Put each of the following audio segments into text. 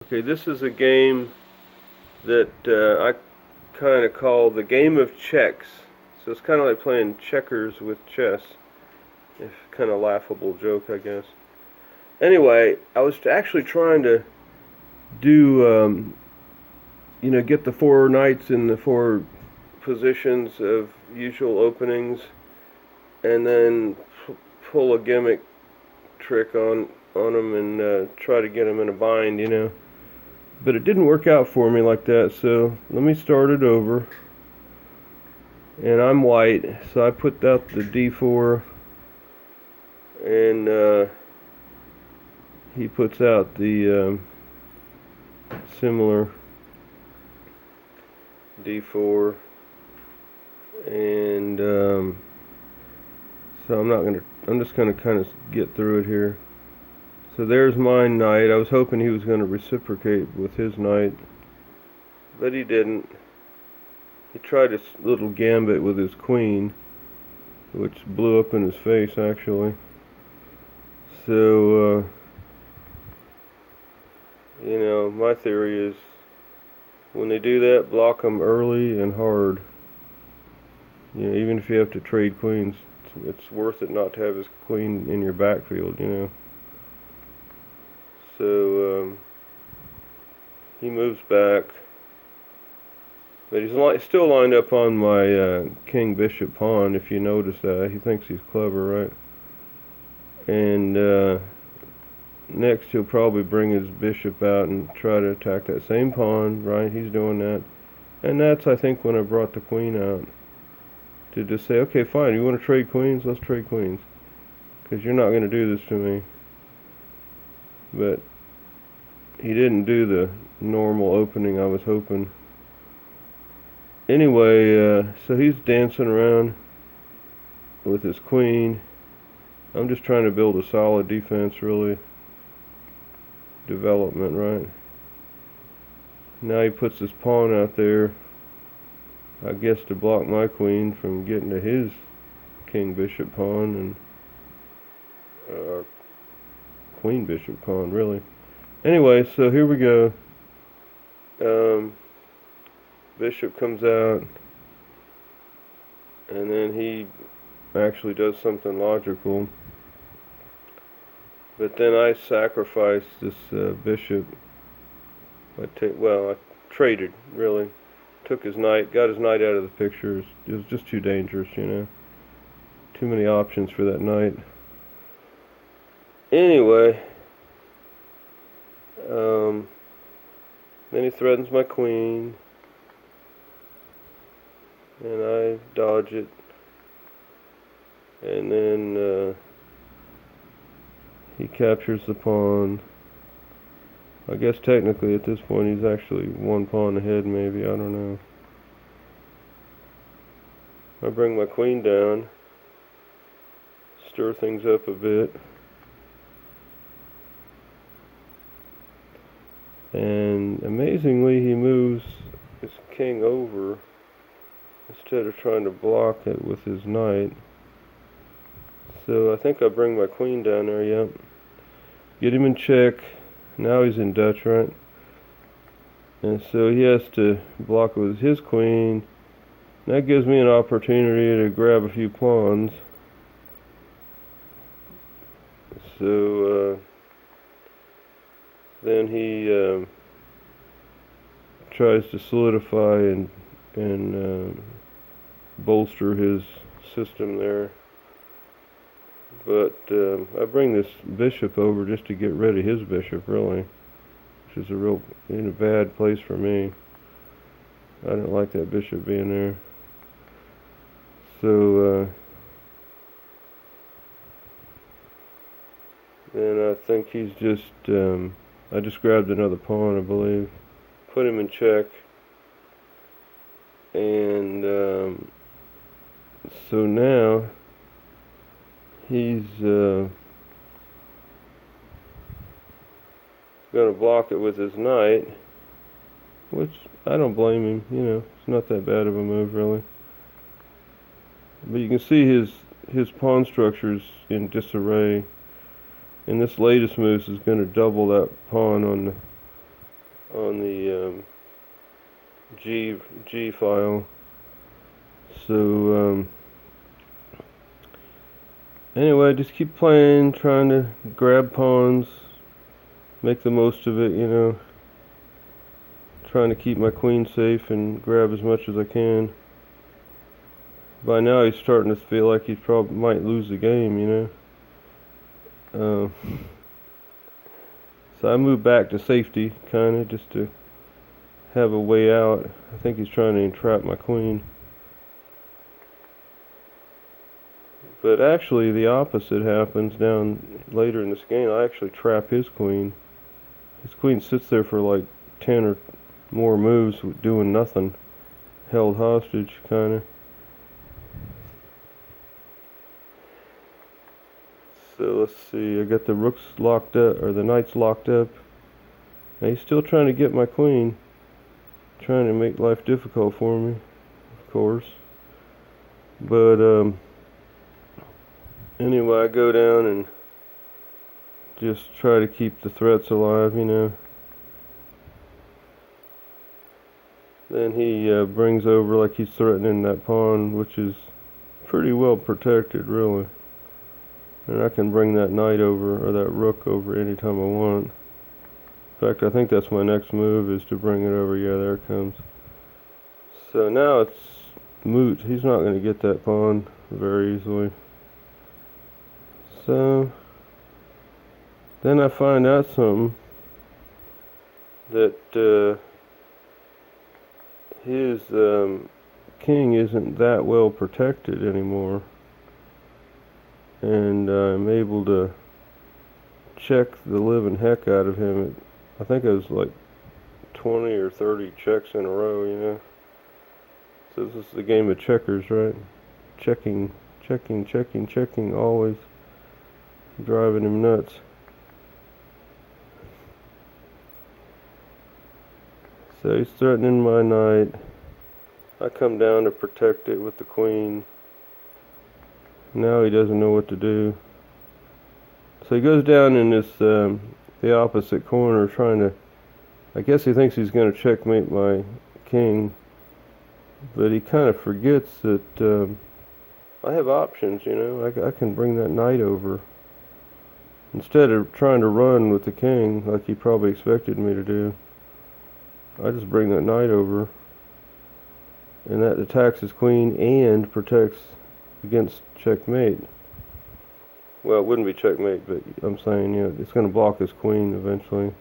Okay, this is a game that I kind of call the game of checks. So it's kind of like playing checkers with chess. If kind of laughable joke, I guess. Anyway, I was actually trying to do, get the four knights in the four positions of usual openings, and then pull a gimmick trick on them and try to get them in a bind. But it didn't work out for me like that, so let me start it over. And I'm white, so I put out the d4, and he puts out the similar d4, and so I'm just gonna kind of get through it here. So there's my knight. I was hoping he was going to reciprocate with his knight, but he didn't. He tried a little gambit with his queen, which blew up in his face, actually. So, my theory is when they do that, block them early and hard. Even if you have to trade queens, it's worth it not to have his queen in your backfield. So, he moves back. But he's still lined up on my king, bishop, pawn, if you notice that. He thinks he's clever, right? And next he'll probably bring his bishop out and try to attack that same pawn, right? He's doing that. And that's, I think, when I brought the queen out. To just say, okay, fine, you want to trade queens? Let's trade queens. Because you're not going to do this to me. But he didn't do the normal opening I was hoping. Anyway, so he's dancing around with his queen. I'm just trying to build a solid defense, really. Development, right? Now he puts his pawn out there, I guess to block my queen from getting to his king, bishop, pawn, and queen, bishop, pawn, really. Anyway, so here we go. Bishop comes out, and then he actually does something logical. But then I sacrifice this bishop. I traded, really. Took his knight, got his knight out of the picture. It was just too dangerous, Too many options for that knight. Anyway, then he threatens my queen, and I dodge it. And then he captures the pawn. I guess technically at this point he's actually one pawn ahead, maybe, I don't know. I bring my queen down, stir things up a bit, and amazingly he moves his king over instead of trying to block it with his knight. So I think I bring my queen down there, yep. Get him in check. Now he's in Dutch, right? And so he has to block it with his queen. That gives me an opportunity to grab a few pawns. So then he tries to solidify and bolster his system there. But I bring this bishop over just to get rid of his bishop, really, which is in a bad place for me. I didn't like that bishop being there. So then I think he's just, I just grabbed another pawn, I believe, put him in check, and so now he's going to block it with his knight, which I don't blame him, it's not that bad of a move, really. But you can see his pawn structure's in disarray, and this latest move is going to double that pawn on the G file. So anyway, just keep playing, trying to grab pawns, make the most of it, you know. Trying to keep my queen safe and grab as much as I can. By now he's starting to feel like he probably might lose the game, you know. So I moved back to safety, kinda, just to have a way out. I think he's trying to entrap my queen. But actually the opposite happens down later in this game. I actually trap his queen. His queen sits there for like 10 or more moves doing nothing. Held hostage, kinda. So let's see, I got the rooks locked up, or the knights locked up. Now he's still trying to get my queen. Trying to make life difficult for me, of course. But anyway, I go down and just try to keep the threats alive, you know. Then he brings over like he's threatening that pawn, which is pretty well protected, really. And I can bring that knight over, or that rook over, anytime I want. In fact, I think that's my next move, is to bring it over. Yeah, there it comes. So now it's moot. He's not going to get that pawn very easily. So then I find out something, that his king isn't that well protected anymore. And I'm able to check the living heck out of him. I think it was like 20 or 30 checks in a row, you know. So this is the game of checkers, right? Checking, checking, checking, checking, always driving him nuts. So he's threatening my knight. I come down to protect it with the queen. Now he doesn't know what to do. So he goes down in this the opposite corner, trying to, I guess he thinks he's going to checkmate my king, but he kind of forgets that I have options, you know. I can bring that knight over. Instead of trying to run with the king like he probably expected me to do, I just bring that knight over, and that attacks his queen and protects against checkmate. Well, it wouldn't be checkmate, but I'm saying, you know, it's going to block his queen eventually.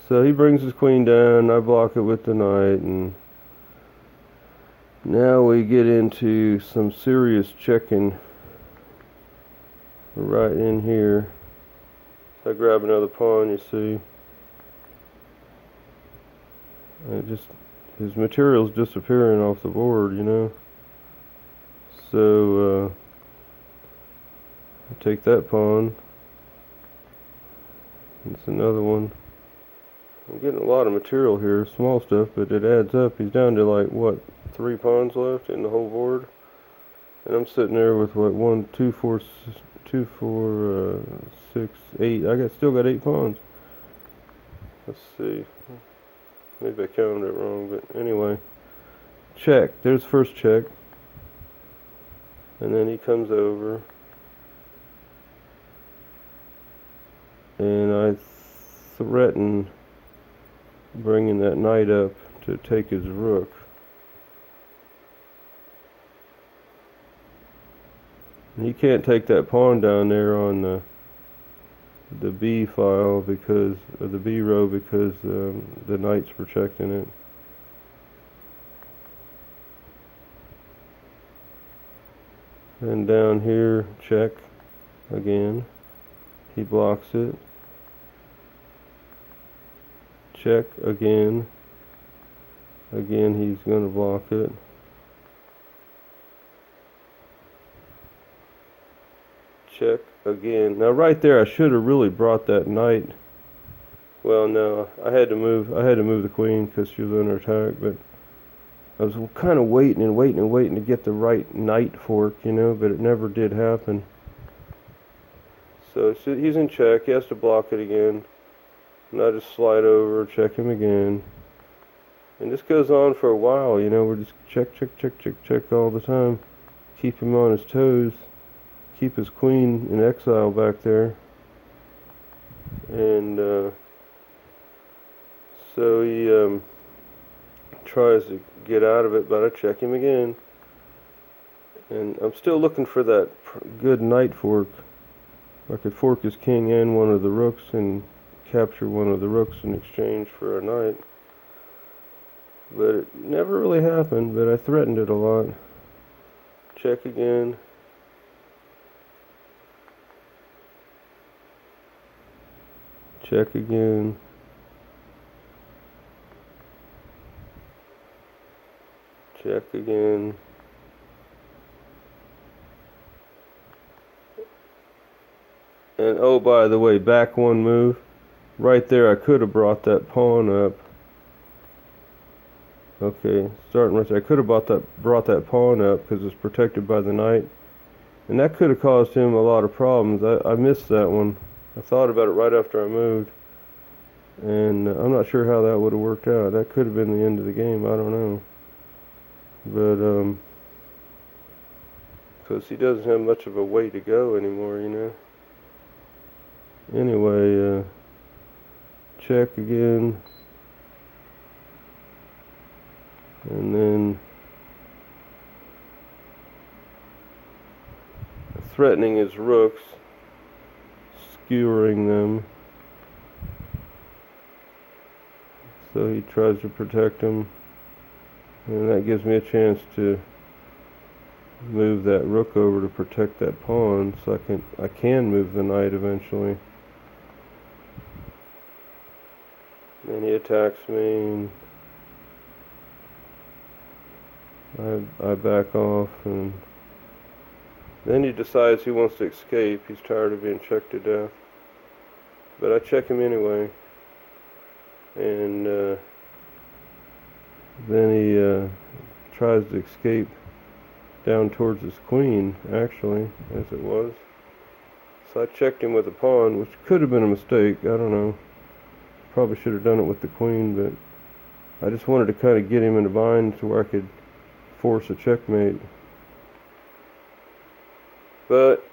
So he brings his queen down, I block it with the knight, and now we get into some serious checking right in here. So I grab another pawn, you see. And his material's disappearing off the board, you know. So I take that pawn. It's another one. I'm getting a lot of material here, small stuff, but it adds up. He's down to like, what, 3 pawns left in the whole board? And I'm sitting there with what, 1, 2, 4, 6, 8. Still got 8 pawns. Let's see. Maybe I counted it wrong, but anyway. Check. There's first check. And then he comes over. And I threaten bringing that knight up to take his rook. And he can't take that pawn down there on the B file because of the B row, because the knight's protecting it. And down here, check again. He blocks it. Check again. Again, he's going to block it. Check again. Now right there, I should have really brought that knight. Well, no, I had to move the queen because she was under attack, but I was kind of waiting to get the right knight fork, you know, but it never did happen. So he's in check. He has to block it again. And I just slide over, check him again. And this goes on for a while, you know, we're just check all the time. Keep him on his toes. Keep his queen in exile back there. And so he tries to get out of it, but I check him again. And I'm still looking for that good knight fork. I could fork his king and one of the rooks and capture one of the rooks in exchange for a knight. But it never really happened, but I threatened it a lot. Check again. Check again. Check again. And oh, by the way, back one move. Right there, I could have brought that pawn up. Okay, starting right there. I could have brought that pawn up because it's protected by the knight. And that could have caused him a lot of problems. I missed that one. I thought about it right after I moved. And I'm not sure how that would have worked out. That could have been the end of the game. I don't know. But, because he doesn't have much of a way to go anymore, you know. Anyway, check again. And then threatening his rooks, skewering them. So he tries to protect them. And that gives me a chance to move that rook over to protect that pawn, so I can move the knight eventually. Then he attacks me, and I back off, and then he decides he wants to escape. He's tired of being checked to death. But I check him anyway. And then he tries to escape down towards his queen, actually, as it was. So I checked him with a pawn, which could have been a mistake. I don't know. Probably should have done it with the queen, but I just wanted to kind of get him in a bind to where I could force a checkmate. But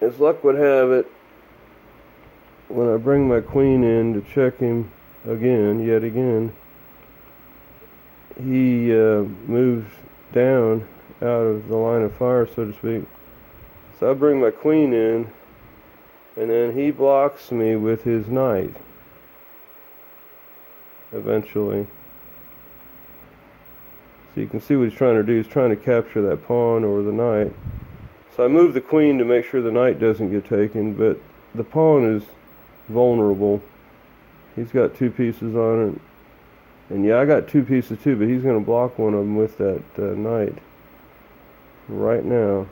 as luck would have it, when I bring my queen in to check him yet again, he moves down out of the line of fire, so to speak. So I bring my queen in, and then he blocks me with his knight. Eventually. So you can see what he's trying to do. He's trying to capture that pawn or the knight. So I move the queen to make sure the knight doesn't get taken, but the pawn is vulnerable. He's got two pieces on it. And yeah, I got two pieces too, but he's going to block one of them with that knight right now.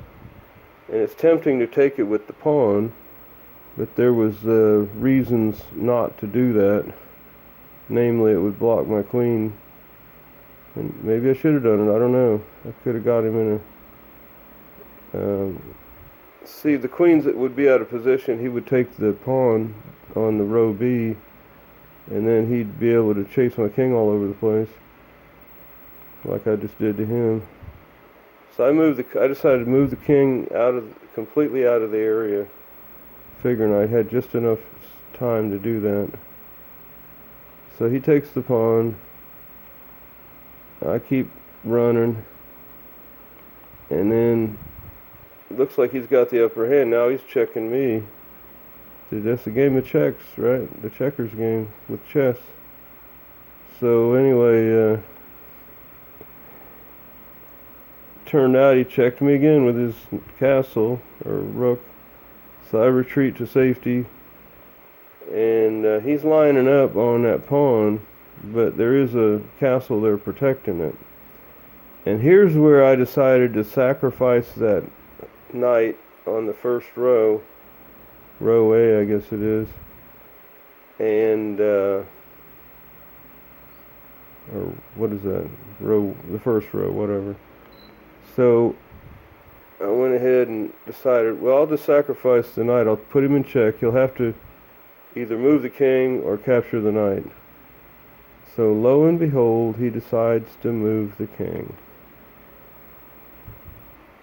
And it's tempting to take it with the pawn, but there was reasons not to do that. Namely, it would block my queen. And maybe I should have done it. I don't know. I could have got him in a... see, the queens that would be out of position, he would take the pawn on the row B, and then he'd be able to chase my king all over the place, like I just did to him. So I decided to move the king completely out of the area, figuring I had just enough time to do that. So he takes the pawn. I keep running, and then it looks like he's got the upper hand. Now he's checking me. Dude, that's a game of checks, right? The checkers game with chess. So anyway, turned out he checked me again with his castle or rook. So I retreat to safety, and he's lining up on that pawn, but there is a castle there protecting it. And here's where I decided to sacrifice that knight on the first row A, I guess it is, and or what is that, the first row, whatever. So I went ahead and decided, well, I'll just sacrifice the knight. I'll put him in check. He'll have to either move the king or capture the knight. So lo and behold, he decides to move the king.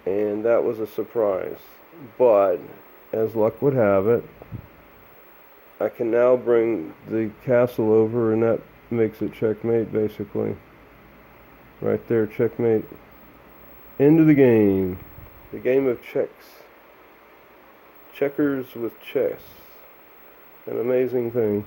And that was a surprise. But, as luck would have it, I can now bring the castle over, and that makes it checkmate, basically. Right there, checkmate. End of the game. The game of checks. Checkers with chess. An amazing thing.